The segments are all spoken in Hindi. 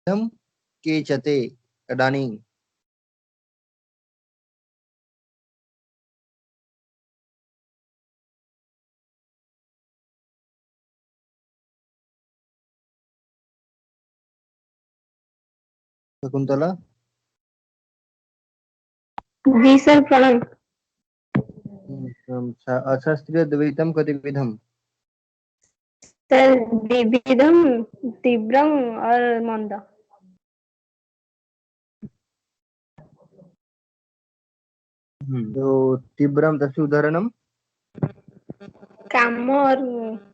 हम केचते तदानीं शकुंतला। जी सर प्रणाम। अशास्त्रीय द्वैतम कतिविधम। सर द्विविधम, तीव्रम और मंद। तो तीव्रम तस्य उदाहरणम। काम और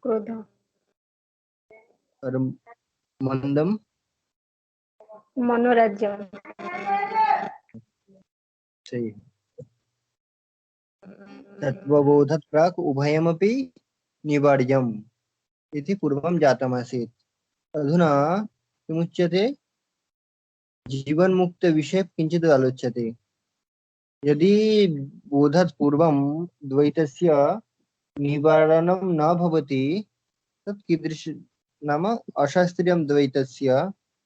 क्रोध। और मंदम। मनोराज्य। सही। तत्त्वबोधात् प्राक् उभयमपि निवार्यम् इति पूर्वं जातमासीत्। अधुना किमुच्यते, जीवन मुक्त विषय किंचित आलोच्यते। यदि बोधात् पूर्वं द्वैतस्य निवारणं न भवति तत् कीदृश नाम अशास्त्रीयं द्वैतस्य।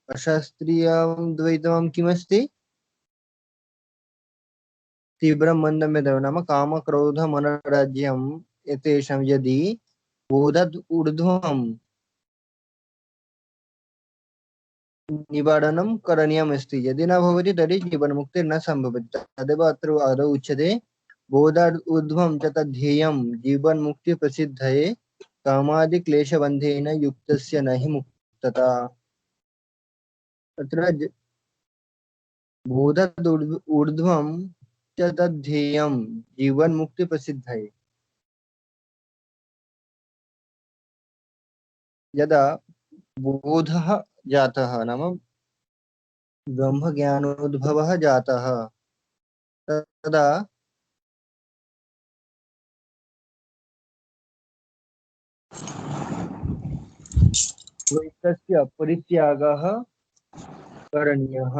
अशास्त्रीयं द्वैतं किमस्ति? तीव्रं मन्दं यद् नाम काम क्रोध मनोराज्यम् एतेषां यदि बोधात् ऊर्ध्वं निवारणं करणीयमस्ति। यदि न भवति तर्हि जीवन्मुक्तिर्न सम्भवति। तदेव अत्र आदौ उच्यते, बोधात् ऊर्ध्वं च तद्धेयं जीवन्मुक्तिप्रसिद्धये कामादिक्लेशबन्धेन युक्तस्य न हि मुक्तता। अत्र बोधात् ऊर्ध्वं च तद्धेयं जीवन्मुक्तिप्रसिद्धये। यदा बोधः जातः नाम ब्रह्मज्ञानोद्भवः जातः तदा द्वैतस्य परित्यागः करणीयः।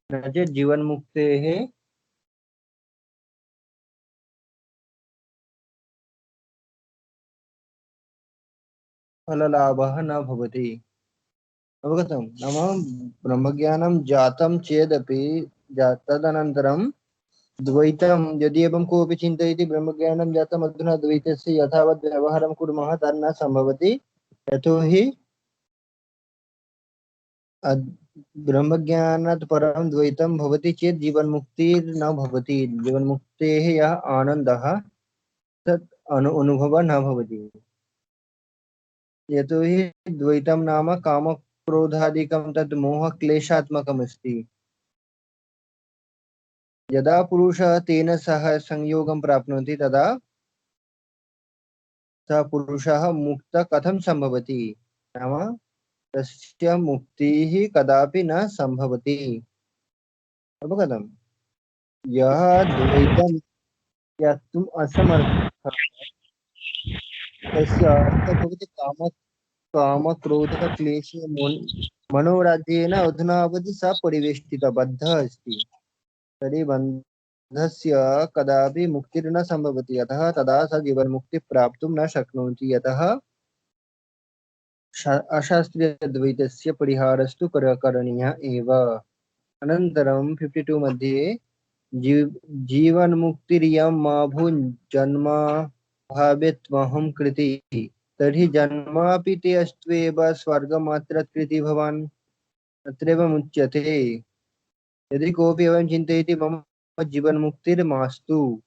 न चेत् जीवन्मुक्तेः फललाभः न भवति। अवगतं? नाम ब्रह्मज्ञानं जातं चेदपि तदनन्तरं द्वैतं यदि एवं कोऽपि चिन्तयति ब्रह्मज्ञानं जातम् अधुना द्वैतस्य यथावत् व्यवहारं कुर्मः तन्न सम्भवति। यतोहि ब्रह्मज्ञानात् परं द्वैतं भवति चेत् जीवन्मुक्तिर्न भवति। जीवन्मुक्तेः यः आनन्दः तत् अनुभवः न भवति। यतोहि द्वैतं नाम कामक्रोधादिकं तद् मोहक्लेशात्मकमस्ति। यदा पुरुषः तेन सह संयोगं प्राप्नोति तदा सः पुरुषः मुक्तः कथं सम्भवति? नाम तस्य मुक्तिः कदापि न सम्भवति। अवगतम्? यः द्वैतं त्याक्तुम् असमर्थः तस्य अर्थः भवति कामक्रोधक्लेश मनोराज्येन अधुनावधि सः परिवेष्टितः बद्धः अस्ति। तर्हि बन्धस्य कदापि मुक्तिर्न सम्भवति। अतः तदा स जीवन्मुक्तिं प्राप्तुं न शक्नोति। यतः अशास्त्रीयद्वैतस्य परिहारस्तु करणीयः एव। अनन्तरं 52 मध्ये जीवन्मुक्तिरियं मा भूञ्जन्म भावेत्वहं कृति तर्हि जन्मापि ते अस्त्वेव स्वर्गमात्रकृति भवान्। अत्रैव मुच्यते, यदि कोऽपि एवं चिन्तयति मम जीवन्मुक्तिर्मास्तु,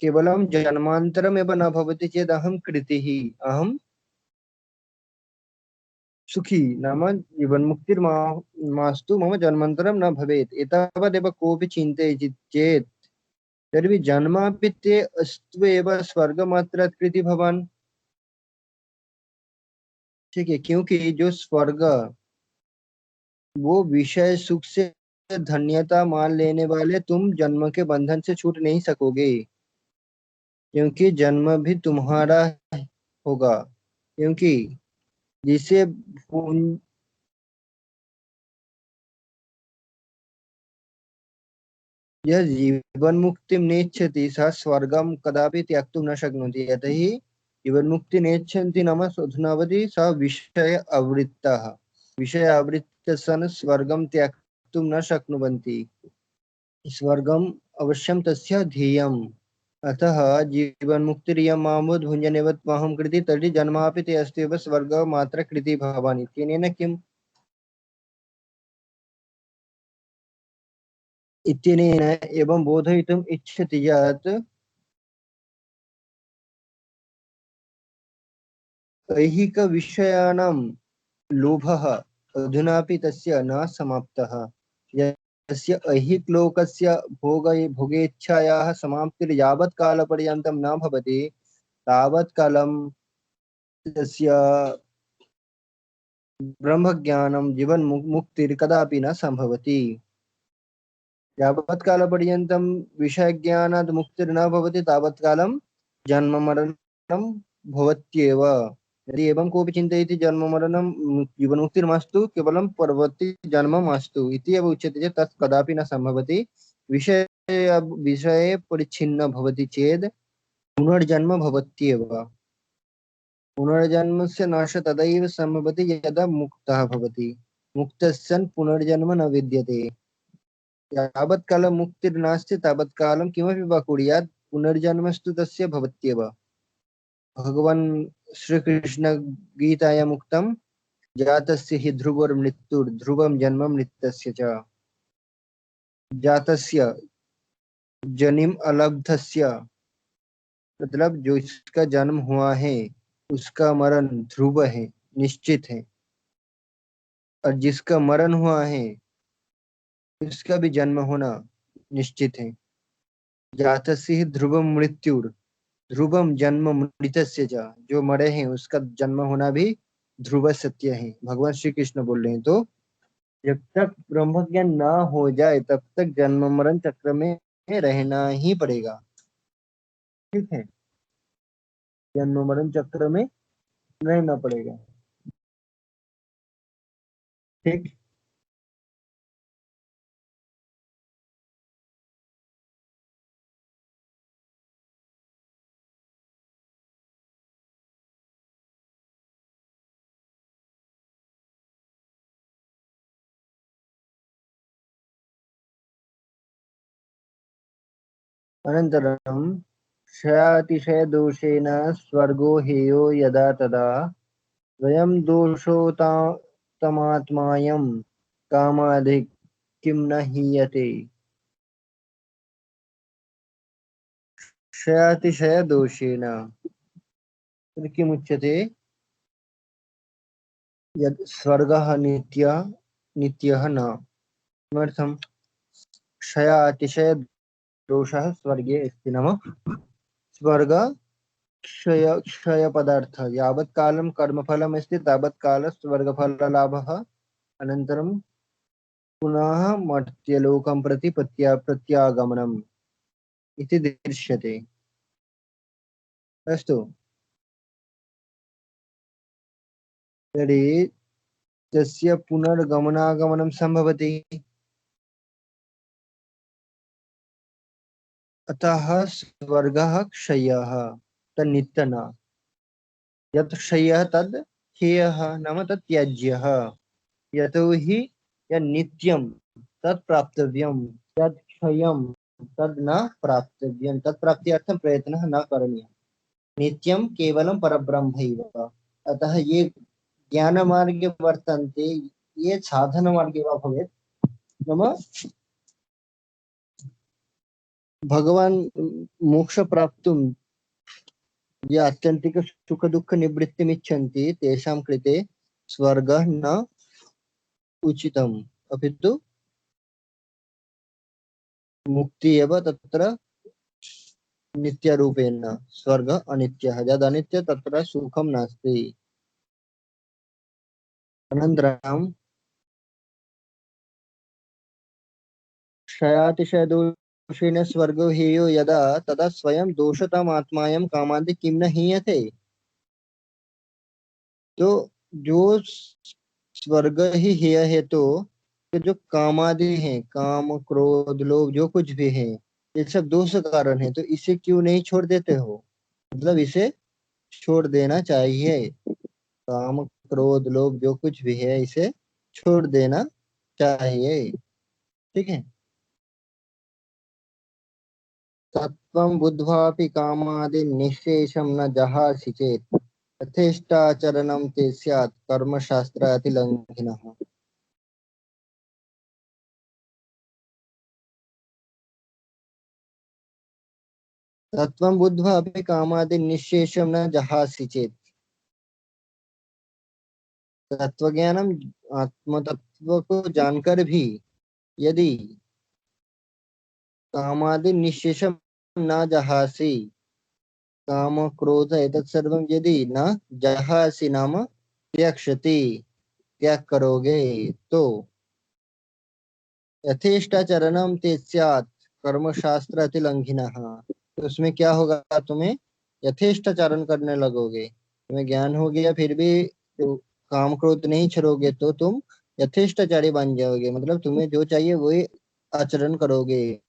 केवलं जन्मान्तरमेव न भवति चेत् अहं कृतिः, अहं सुखी नाम जीवन्मुक्तिर्मास्तु मम जन्मान्तरं न भवेत् एतावदेव कोऽपि चिन्तयति चेत् तर्हि जन्मापि ते अस्त्वेव स्वर्गमात्रकृति भवान्। ठीक है, क्योंकि जो स्वर्ग वो विषय सुख से धन्यता मान लेने वाले तुम जन्म के बंधन से छूट नहीं सकोगे, क्योंकि जन्म भी तुम्हारा होगा। क्योंकि जिसे यह जीवन मुक्ति नेच्छति सः स्वर्गं कदापि त्याक्तुं न शक्नोति। यतः जीवन मुक्ति नेच्छन्ति नाम अधुनावधि सः विषय आवृत्तः। विषय आवृत्य सन स्वर्गम त्यक्तुं न शक्नुवन्ति। स्वर्गम अवश्यम तस्य ध्येयम्। अतः जीवन्मुक्तिरियं मामुद भुञ्जनेव त्वहं कृति तर्हि जन्मापि ते अस्त्येव स्वर्गमात्र कृति भवानि तेनेन किम् इत्यनेन एवं बोधयितुम् इच्छति यत् ऐहिकविषयाणां लोभः अधुनापि तस्य न समाप्तः। यस्य ऐहिकलोकस्य भोगेच्छायाः समाप्तिर्यावत् कालपर्यन्तं न भवति तावत् कालं तस्य ब्रह्मज्ञानं जीवन्मुक्तिर्कदापि न सम्भवति। यावत् कालपर्यन्तं विषयज्ञानात् मुक्तिर्न भवति तावत् कालं जन्ममरणं भवत्येव। यदि एवं कोऽपि चिन्तयति जन्ममरणं जीवन्मुक्तिर्मास्तु केवलं परवर्ती जन्म मास्तु इति एव उच्यते चेत् तत् कदापि न सम्भवति। विषये विषये परिच्छिन्न भवति चेत् पुनर्जन्म भवत्येव। पुनर्जन्मस्य नाश तदैव सम्भवति यदा मुक्तः भवति। मुक्तस्सन् पुनर्जन्म न विद्यते। यावत् कालं मुक्तिर्नास्ति तावत् कालं किमपि वा कुर्यात् पुनर्जन्मस्तु तस्य भवत्येव। भगवान् श्रीकृष्ण गीतायाम् उक्तं जातस्य हि ध्रुवोर्मृत्युर्ध्रुवं जन्म मृतस्य च। जातस्य जनिम अलब्धस्य मतलब जो इसका जन्म हुआ है उसका मरण ध्रुव है, निश्चित है। और जिसका मरण हुआ है उसका भी जन्म होना निश्चित है। जातस्य हि ध्रुवम मृत्युर ध्रुवम जन्म मृतस्य च। जो मरे हैं उसका जन्म होना भी ध्रुव सत्य है। भगवान श्री कृष्ण बोल रहे हैं। तो जब तक ब्रह्म ज्ञान ना हो जाए तब तक जन्म मरण चक्र में रहना ही पड़ेगा। ठीक है, जन्म मरण चक्र में रहना पड़ेगा। ठीक। अनन्तरं क्षयातिशयदोषेण स्वर्गो हेयो यदा तदा स्वयं दोषोत्तमात्मायं कामाधिक किं न हीयते। क्षयातिशयदोषेण तर्हि किमुच्यते यद् स्वर्गः नित्यः न। किमर्थं? क्षयातिशयदोषः स्वर्गे अस्ति। नाम स्वर्ग क्षय पदार्थ यावत् कालं कर्मफलम् अस्ति तावत् काल स्वर्गफललाभः। अनन्तरं पुनः मर्त्यलोकं प्रति प्रत्यागमनम् इति दृश्यते। अस्तु, तर्हि तस्य पुनर्गमनागमनं सम्भवति। अतः स्वर्गः क्षयः तन्नित्य न। यत् क्षयः तद् हेयः नाम तत् त्याज्यः। यतोहि यन्नित्यं तत् प्राप्तव्यं, यत् क्षयं तद् न प्राप्तव्यं। तत् प्राप्त्यर्थं प्रयत्नः न करणीयः। नित्यं केवलं परब्रह्मैव। अतः ये ज्ञानमार्गे वर्तन्ते, ये साधनमार्गे वा भवेत्, नाम भगवान् मोक्ष प्राप्तुं ये आत्यन्तिक सुख दुःख निवृत्तिम् इच्छन्ति तेषां कृते स्वर्गः न उचितम्, अपि तु मुक्ति एव तत्र नित्यरूपेण। स्वर्ग अनित्यः, यद् अनित्य तत्र सुखं नास्ति। अनन्तरं क्षयातिशयदोषेण स्वर्गो हेयो यदा तदा स्वयं दोषतमात्मायं कामादि किं न हीयते। तो जो स्वर्ग ही हेय है तो जो कामादि हैं, काम क्रोध लोभ जो कुछ भी है, ये सब दोष कारण है। तो इसे क्यों नहीं छोड़ देते हो? मतलब इसे छोड़ देना चाहिए। काम क्रोध लोभ जो कुछ भी है इसे छोड़ देना चाहिए। ठीक है। तत्त्वं बुद्ध्वापि कामादि निःशेषं न जहासि चेत् यथेष्टाचरणं ते स्यात् कर्मशास्त्रातिलङ्घिनः। तत्त्वं बुद्ध्वापि कामादि निःशेषं न जहासि चेत्, तत्वज्ञानम आत्म तत्व को जानकर भी यदि कामादि निःशेषम न जहासि, काम क्रोध एतत् सर्वम यदि न जहासि नाम त्यक्षति, त्याग करोगे तो यथेष्टाचरणम ते स्यात् कर्मशास्त्र अतिलंघिनः, तो उसमें क्या होगा, तुम्हें यथेष्टाचरण करने लगोगे, तुम्हें ज्ञान हो गया फिर भी तो काम क्रोध नहीं छोड़ोगे तो तुम यथेष्टाचारी बन जाओगे, मतलब तुम्हें जो चाहिए वही आचरण करोगे।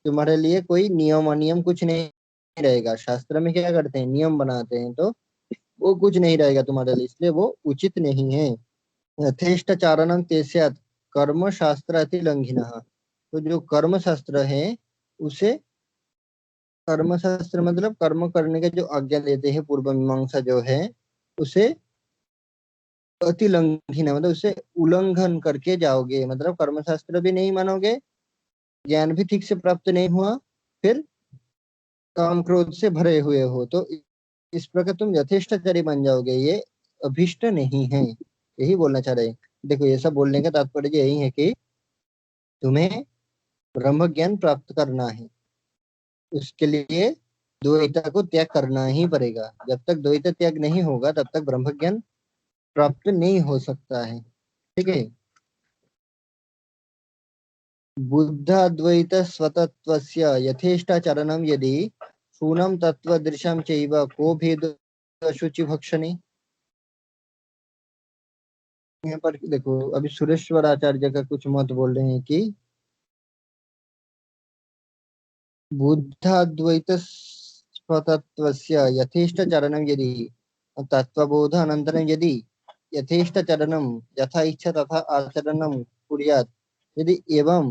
तुम्हारे लिए कोई नियम अनियम कुछ नहीं रहेगा। शास्त्र में क्या करते हैं, नियम बनाते हैं, तो वो कुछ नहीं रहेगा तुम्हारे लिए, इसलिए वो उचित नहीं है। यथेष्टाचारणम तेस्यात् कर्म शास्त्र अतिलंघिनः, तो जो कर्म शास्त्र है उसे, कर्म शास्त्र मतलब कर्म करने के जो आज्ञा देते हैं पूर्व मीमांसा जो है, उसे अतिलंघिन मतलब उसे उल्लंघन करके जाओगे, मतलब कर्म शास्त्र भी नहीं मानोगे, ज्ञान भी ठीक से प्राप्त नहीं हुआ, फिर काम क्रोध से भरे हुए हो, तो इस प्रकार तुम यथेष्टाचारी बन जाओगे, ये अभिष्ट नहीं है, यही बोलना चाह रहे हैं। देखो ये सब बोलने का तात्पर्य यही है कि तुम्हें ब्रह्म ज्ञान प्राप्त करना है, उसके लिए द्वैता को त्याग करना ही पड़ेगा। जब तक द्वैता त्याग नहीं होगा तब तक ब्रह्म ज्ञान प्राप्त नहीं हो सकता है। ठीक है। बुद्धाद्वैत स्वतत्वस्य यथेष्टाचरणं यदि शूनं तत्त्वदृशं चैव को भेद शुचि भक्षणे। यहाँ पर देखो अभी सुरेश्वर आचार्य का कुछ मत बोल रहे हैं कि बुद्धाद्वैत स्वतत्वस्य यथेष्टाचरणं यदि, तत्त्वबोध अनन्तरं यदि यथेष्टाचरणं यथा इच्छा तथा आचरणं कुर्यात्, यदि एवं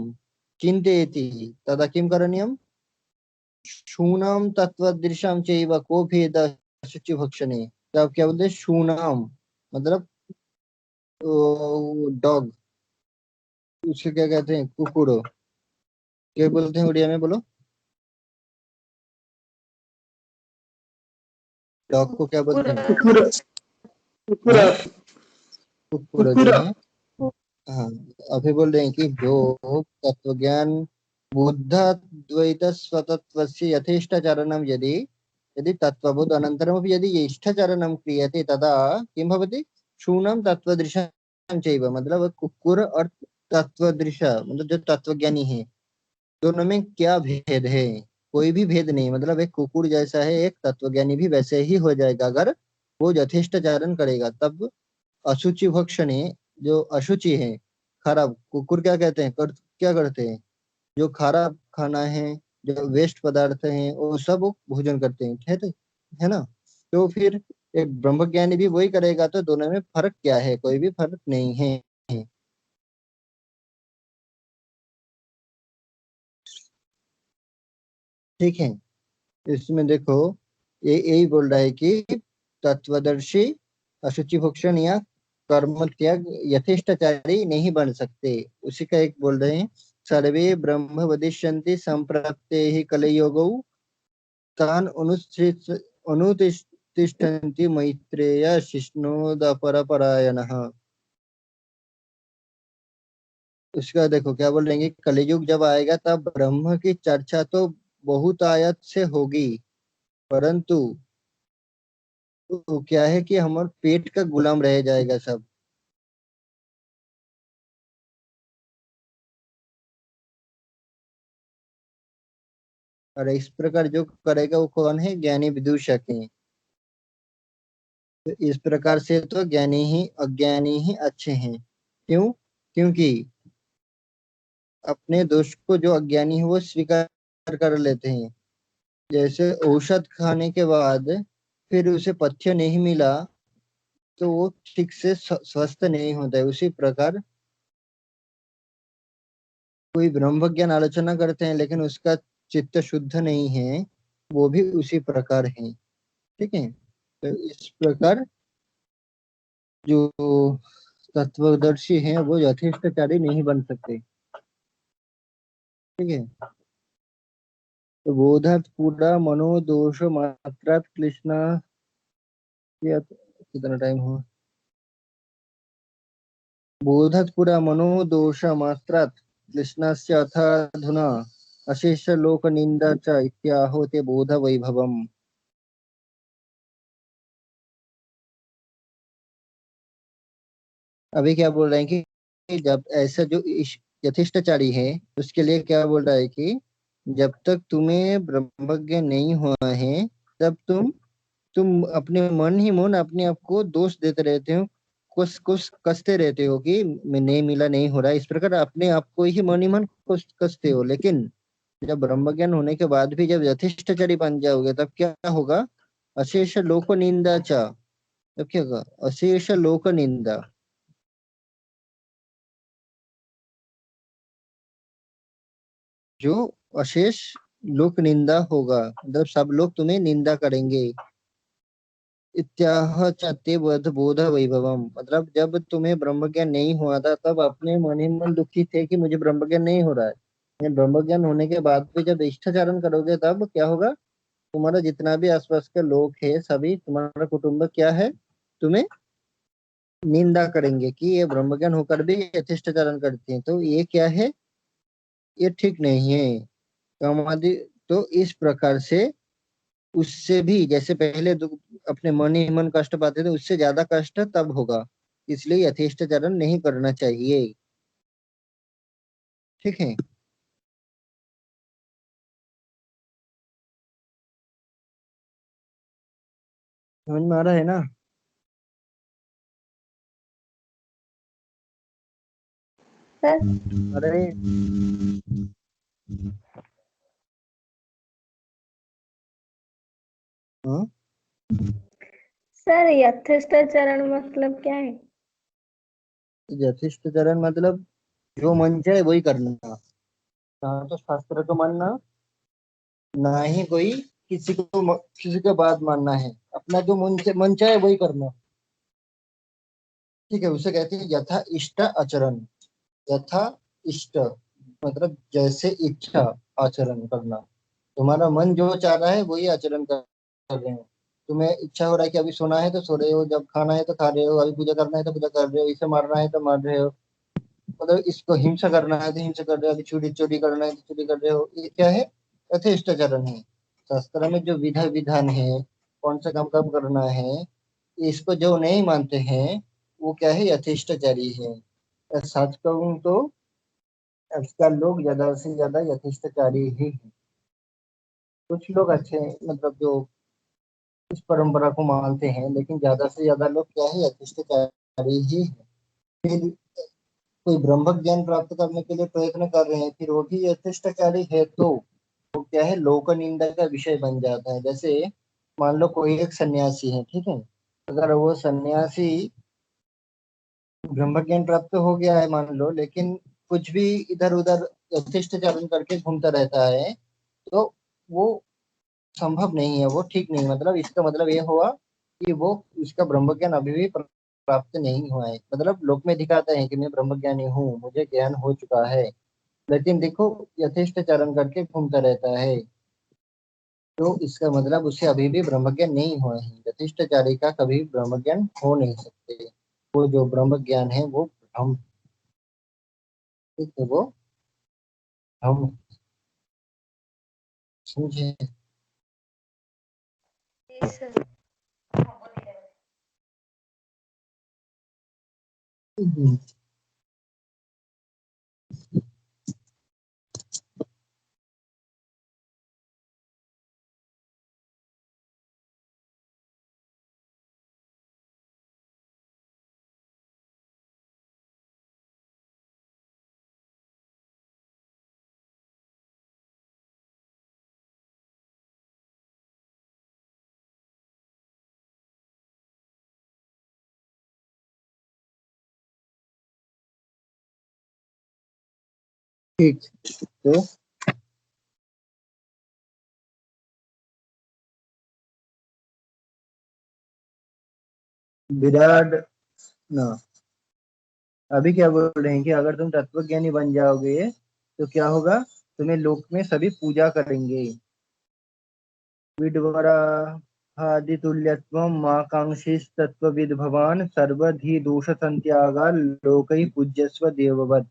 चिन्तयति तदा किं करणीयम्, शूनाम तत्वदृशाम चैव को भेद शुचि भक्षणे। तो आप क्या बोलते हैं, शूनाम मतलब डॉग, उसे क्या कहते हैं, कुकुर, क्या बोलते हैं उड़िया में, बोलो। डॉग को क्या बोलते हैं, कुकुर कुकुर हाँ कुकुर जो है। हाँ, अभी बोल रहे हैं कि जो तत्वज्ञान बुद्धाद्वैत स्वतत्वस्य यथेष्टाचरणं यदि, यदि तत्त्वबोध अनन्तरमपि यदि इष्टाचरणं क्रियते तदा किं भवति, शूनं तत्त्वदृशं चैव, मतलब कुकुर और तत्वदृश मतलब जो तत्वज्ञानी है, दोनों में क्या भेद है, कोई भी भेद नहीं, मतलब एक कुकुर जैसा है, एक तत्वज्ञानी भी वैसे ही हो जाएगा अगर वो यथेष्टाचरण करेगा। तब अशुचि भक्षणे, जो अशुचि है, खराब, कुकुर क्या कहते हैं, क्या करते हैं, जो खराब खाना है, जो वेस्ट पदार्थ हैं वो सब वो भोजन करते हैं, है ना। तो फिर एक ब्रह्मज्ञानी भी वही करेगा, तो दोनों में फर्क क्या है, कोई भी फर्क नहीं है। ठीक है। इसमें देखो ये यही बोल रहा है कि तत्वदर्शी अशुचि भक्षण या कर्म त्याग यथेष्टाचारी नहीं बन सकते। उसी का एक बोल रहे हैं, सर्वे ब्रह्म वदिष्यन्ति संप्राप्ते ही कलयुगौ तान अनुतिष्ठन्ति मैत्रेय शिष्णोदपरपरायणः। उसका देखो क्या बोल रहे हैं कि कलयुग जब आएगा तब ब्रह्म की चर्चा तो बहुत आयत से होगी, परंतु तो क्या है कि हमारे पेट का गुलाम रह जाएगा सब। और इस प्रकार जो करेगा वो कौन है, ज्ञानी विदूषक है। तो इस प्रकार से तो ज्ञानी ही अज्ञानी ही अच्छे हैं। क्यों, क्योंकि अपने दोष को जो अज्ञानी है वो स्वीकार कर लेते हैं। जैसे औषध खाने के बाद फिर उसे पथ्य नहीं मिला तो वो ठीक से स्वस्थ नहीं होता है, उसी प्रकार कोई ब्रह्म ज्ञान आलोचना करते हैं लेकिन उसका चित्त शुद्ध नहीं है, वो भी उसी प्रकार है। ठीक है, तो इस प्रकार जो तत्वदर्शी हैं वो यथेष्टचारी नहीं बन सकते। ठीक है, तो बोधात पूरा मनोदोष मात्रात कृष्णा, या कितना टाइम हुआ? बोधात पूरा मनोदोष मात्रात कृष्णस्य अथाधुना अशेष लोक निंदा च इत्याहो ते बोध वैभवम। अभी क्या बोल रहे हैं कि जब ऐसा जो यथेष्टचारी है उसके लिए क्या बोल रहा है कि जब तक तुम्हें ब्रह्मज्ञ नहीं हुआ है तब तुम अपने मन ही मन अपने आप को दोष देते रहते हो, कुछ कुछ कसते रहते हो कि मैं नहीं मिला, नहीं हो रहा, इस प्रकार अपने आप को ही मन कसते हो। लेकिन जब ब्रह्मज्ञान होने के बाद भी जब यथेष्टचारी बन जाओगे तब क्या होगा? अशेष लोक निंदा चा, तब क्या होगा? अशेष लोक निंदा, जो अशेष लोक निंदा होगा, मतलब सब लोग तुम्हें निंदा करेंगे। इत्याह चाते बोध बोध वैभवम, मतलब जब तुम्हें ब्रह्म ज्ञान नहीं हुआ था तब अपने मन ही मन दुखी थे कि मुझे ब्रह्म ज्ञान नहीं हो रहा है। लेकिन ब्रह्म ज्ञान होने के बाद भी जब इष्टाचरण करोगे तब क्या होगा? तुम्हारा जितना भी आसपास के लोग है सभी, तुम्हारा कुटुंब क्या है, तुम्हें निंदा करेंगे कि ये ब्रह्म ज्ञान होकर भी यथेष्टाचरण करते हैं, तो ये क्या है? ये ठीक नहीं है। कामादि, तो इस प्रकार से उससे भी जैसे पहले अपने मन ही मन कष्ट पाते थे उससे ज्यादा कष्ट तब होगा, इसलिए यथेष्टाचरण नहीं करना चाहिए। ठीक है, समझ में आ रहा है ना? सर अरे हाँ, सर यथेष्टाचरण मतलब क्या है? यथेष्टाचरण मतलब जो मन चाहे वही करना, ना तो शास्त्र को मानना, ना ही कोई किसी का बात मानना है, अपना जो मन चाहे वही करना। ठीक है, उसे कहते हैं यथा इष्ट आचरण। यथा इष्ट मतलब जैसे इच्छा आचरण करना, तुम्हारा मन जो चाह रहा है वही आचरण कर रहे हो। तुम्हें इच्छा हो रहा है कि अभी सोना है तो सो रहे हो, जब खाना है तो खा रहे हो, अभी पूजा करना है तो पूजा कर रहे हो, इसे मारना है तो मार रहे हो, मतलब इसको हिंसा करना है तो हिंसा कर रहे हो, अभी चोरी चोरी करना है तो चोरी कर रहे हो। ये क्या है? यथेष्टाचरण है। शास्त्र में जो विधा विधान है, कौन सा काम कब करना है, इसको जो नहीं मानते हैं वो क्या है? यथेष्टाचारी है। और सच कहूँ तो आजकल लोग ज्यादा से ज्यादा यथेष्टाचारी ही हैं। कुछ लोग अच्छे हैं, मतलब जो इस परंपरा को मानते हैं, लेकिन ज्यादा से ज्यादा लोग क्या है? यथेष्टचारी ही हैं। फिर कोई ब्रह्म ज्ञान प्राप्त करने के लिए प्रयत्न कर रहे हैं फिर वो भी यथेष्टचारी है तो वो क्या है? लोक निंदा का विषय बन जाता है। जैसे मान लो कोई एक सन्यासी है, ठीक है, अगर वो सन्यासी ब्रह्म ज्ञान प्राप्त हो गया है मान लो, लेकिन कुछ भी इधर उधर यथेष्टाचरण करके घूमता रहता है, तो वो संभव नहीं है, वो ठीक नहीं। मतलब इसका मतलब ये हुआ कि वो उसका ब्रह्म ज्ञान अभी भी प्राप्त नहीं हुआ है। मतलब लोक में दिखाते हैं कि मैं ब्रह्म ज्ञानी हूँ, मुझे ज्ञान हो चुका है, लेकिन देखो यथेष्टाचरण करके घूमता रहता है, तो इसका मतलब उसे अभी भी ब्रह्म ज्ञान नहीं हुआ है। यथेष्टाचारी का कभी ब्रह्म ज्ञान हो नहीं सकते। वो जो ब्रह्म ज्ञान है वो हम, ठीक है, वो हम समझे। जी सर। ठीक। तो विराट ना, अभी क्या बोल रहे हैं कि अगर तुम तत्वज्ञानी बन जाओगे तो क्या होगा, तुम्हें लोक में सभी पूजा करेंगे। विड्वराहादितुल्यत्वं माकांक्षिस्तत्त्वविद् भवान् सर्वधि दोष संत्यागा लोकै पूज्यस्व देववत्।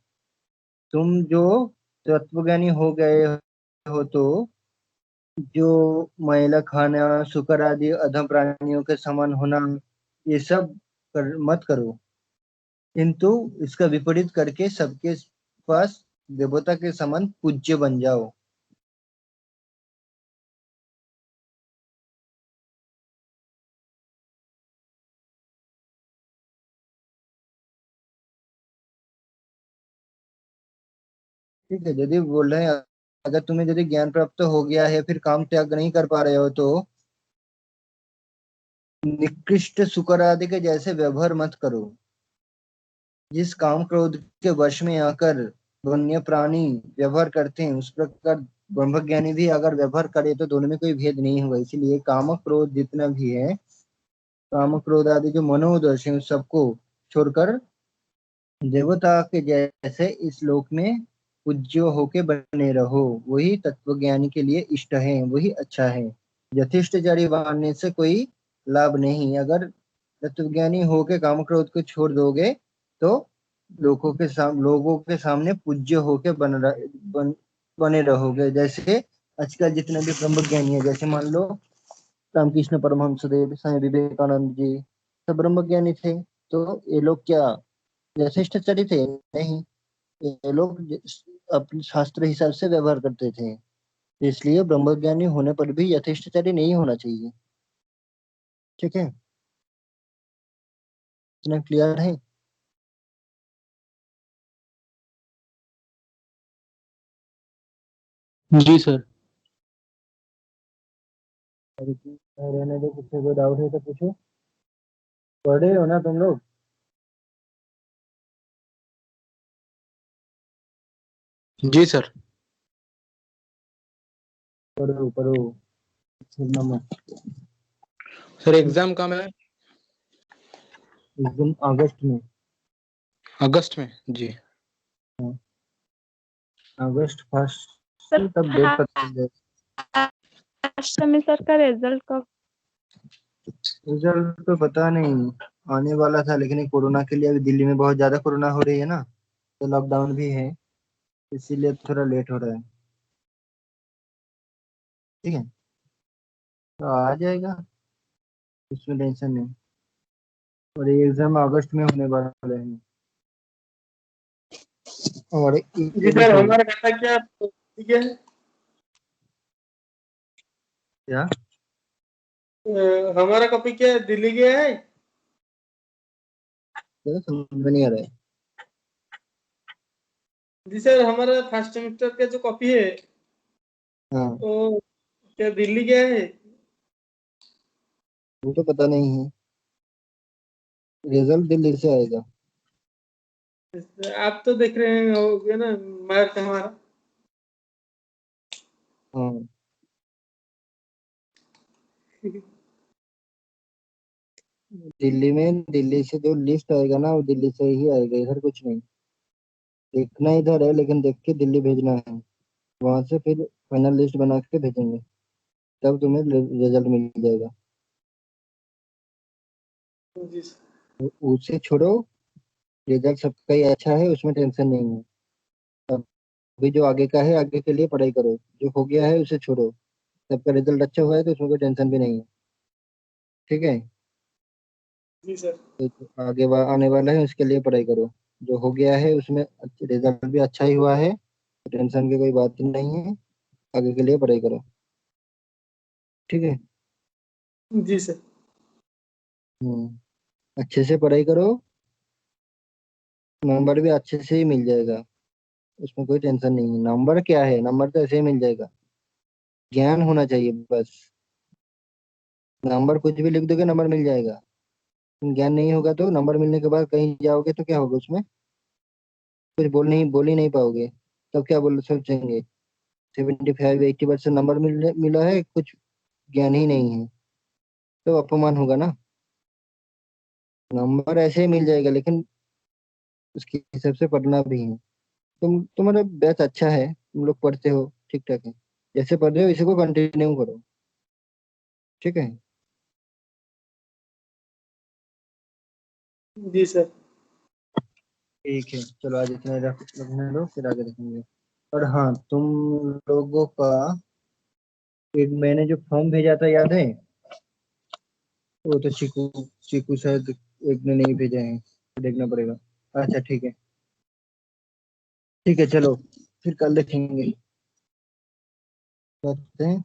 तुम जो तत्वज्ञानी हो गए हो तो जो मैला खाना, शुकर आदि अधम प्राणियों के समान होना, ये सब मत करो, किंतु इसका विपरीत करके सबके पास देवता के समान पूज्य बन जाओ। ठीक है, यदि बोल रहे हैं अगर तुम्हें यदि ज्ञान प्राप्त हो गया है फिर काम त्याग नहीं कर पा रहे हो तो निकृष्ट शुकर आदि के जैसे व्यवहार मत करो। जिस काम क्रोध के वश में आकर वन्य प्राणी व्यवहार करते हैं उस प्रकार ब्रह्मज्ञानी भी अगर व्यवहार करे तो दोनों में कोई भेद नहीं होगा। इसीलिए काम क्रोध जितना भी है, काम क्रोध आदि जो मनोदर्श है उस सबको छोड़कर देवता के जैसे इस लोक में पूज्य होके बने रहो। वही तत्वज्ञानी के लिए इष्ट है, वही अच्छा है। यथेष्टचारी बनने से कोई लाभ नहीं। अगर तत्वज्ञानी होके काम क्रोध को छोड़ दोगे तो लोगों के सामने पूज्य होके बने रहोगे। जैसे आजकल जितने भी ब्रह्मज्ञानी है, जैसे मान लो रामकृष्ण परमहंस देव, स्वामी विवेकानंद जी, सब ब्रह्मज्ञानी थे। तो ये लोग क्या यथेष्टचारी थे? नहीं, ये लोग अपने शास्त्र हिसाब से व्यवहार करते थे। इसलिए ब्रह्मज्ञानी होने पर भी यथेष्टचारी नहीं होना चाहिए। ठीक है, इतना क्लियर है? जी सर। रहने दो, किसी को डाउट है तो पूछो। पढ़े हो ना तुम लोग? जी सर। पढ़ो पढ़ो, छोड़ना मत। सर एग्जाम कब है? एकदम अगस्त में। अगस्त में? जी। हाँ, अगस्त फर्स्ट सर तब डेट पता चल जाएगा। फर्स्ट सेमेस्टर का रिजल्ट कब? रिजल्ट तो पता नहीं, आने वाला था लेकिन ये कोरोना के लिए अभी दिल्ली में बहुत ज्यादा कोरोना हो रही है ना, तो लॉकडाउन भी है, इसीलिए थोड़ा लेट हो रहा है। ठीक है, तो आ जाएगा, उसमें टेंशन नहीं। और ये एग्जाम अगस्त में होने वाले हैं। और जी ये सर, देखो हमारा खाता क्या ठीक है? क्या, हमारा कॉपी क्या दिल्ली गया है? समझ में नहीं आ रहा है। जी सर, हमारा फर्स्ट सेमेस्टर का जो कॉपी है हाँ, वो क्या दिल्ली गया है? वो तो पता नहीं है, रिजल्ट दिल्ली से आएगा। आप तो देख रहे हैं होगे ना मार्क हमारा। हाँ, दिल्ली से जो लिस्ट आएगा ना वो दिल्ली से ही आएगा, इधर कुछ नहीं। देखना इधर है लेकिन देख के दिल्ली भेजना है, वहां से फिर फाइनल लिस्ट बना के भेजेंगे, तब तुम्हें रिजल्ट मिल जाएगा। जी सर। उसे छोड़ो, रिजल्ट सबका ही अच्छा है, उसमें टेंशन नहीं है। अभी जो आगे का है आगे के लिए पढ़ाई करो, जो हो गया है उसे छोड़ो। सबका रिजल्ट अच्छा हुआ है तो उसमें कोई टेंशन भी नहीं है। ठीक है, जी सर। तो आगे आने वाला है उसके लिए पढ़ाई करो। जो हो गया है उसमें रिजल्ट भी अच्छा ही हुआ है, तो टेंशन की कोई बात नहीं है। आगे के लिए पढ़ाई करो। ठीक है। जी सर। अच्छे से पढ़ाई करो, नंबर भी अच्छे से ही मिल जाएगा, उसमें कोई टेंशन नहीं है। नंबर क्या है, नंबर तो ऐसे ही मिल जाएगा, ज्ञान होना चाहिए बस। नंबर कुछ भी लिख दोगे नंबर मिल जाएगा, ज्ञान नहीं होगा तो नंबर मिलने के बाद कहीं जाओगे तो क्या होगा, उसमें कुछ बोल ही नहीं पाओगे। तब क्या बोल सोचेंगे 75-80% नंबर मिला है, कुछ ज्ञान ही नहीं है, तो अपमान होगा ना। नंबर ऐसे ही मिल जाएगा, लेकिन उसके हिसाब से पढ़ना भी है। तुम्हारा बैच अच्छा है, तुम लोग पढ़ते हो ठीक ठाक है, जैसे पढ़ रहे हो इसी को कंटिन्यू करो, ठीक है। जी सर। ठीक है, चलो आज इतना रखने दो, फिर आगे देखेंगे। और हाँ, तुम लोगों का एक मैंने जो फॉर्म भेजा था याद है, वो तो चीकू चीकू शायद एक ने नहीं भेजा है, देखना पड़ेगा। अच्छा ठीक है, ठीक है, चलो फिर कल देखेंगे, करते हैं।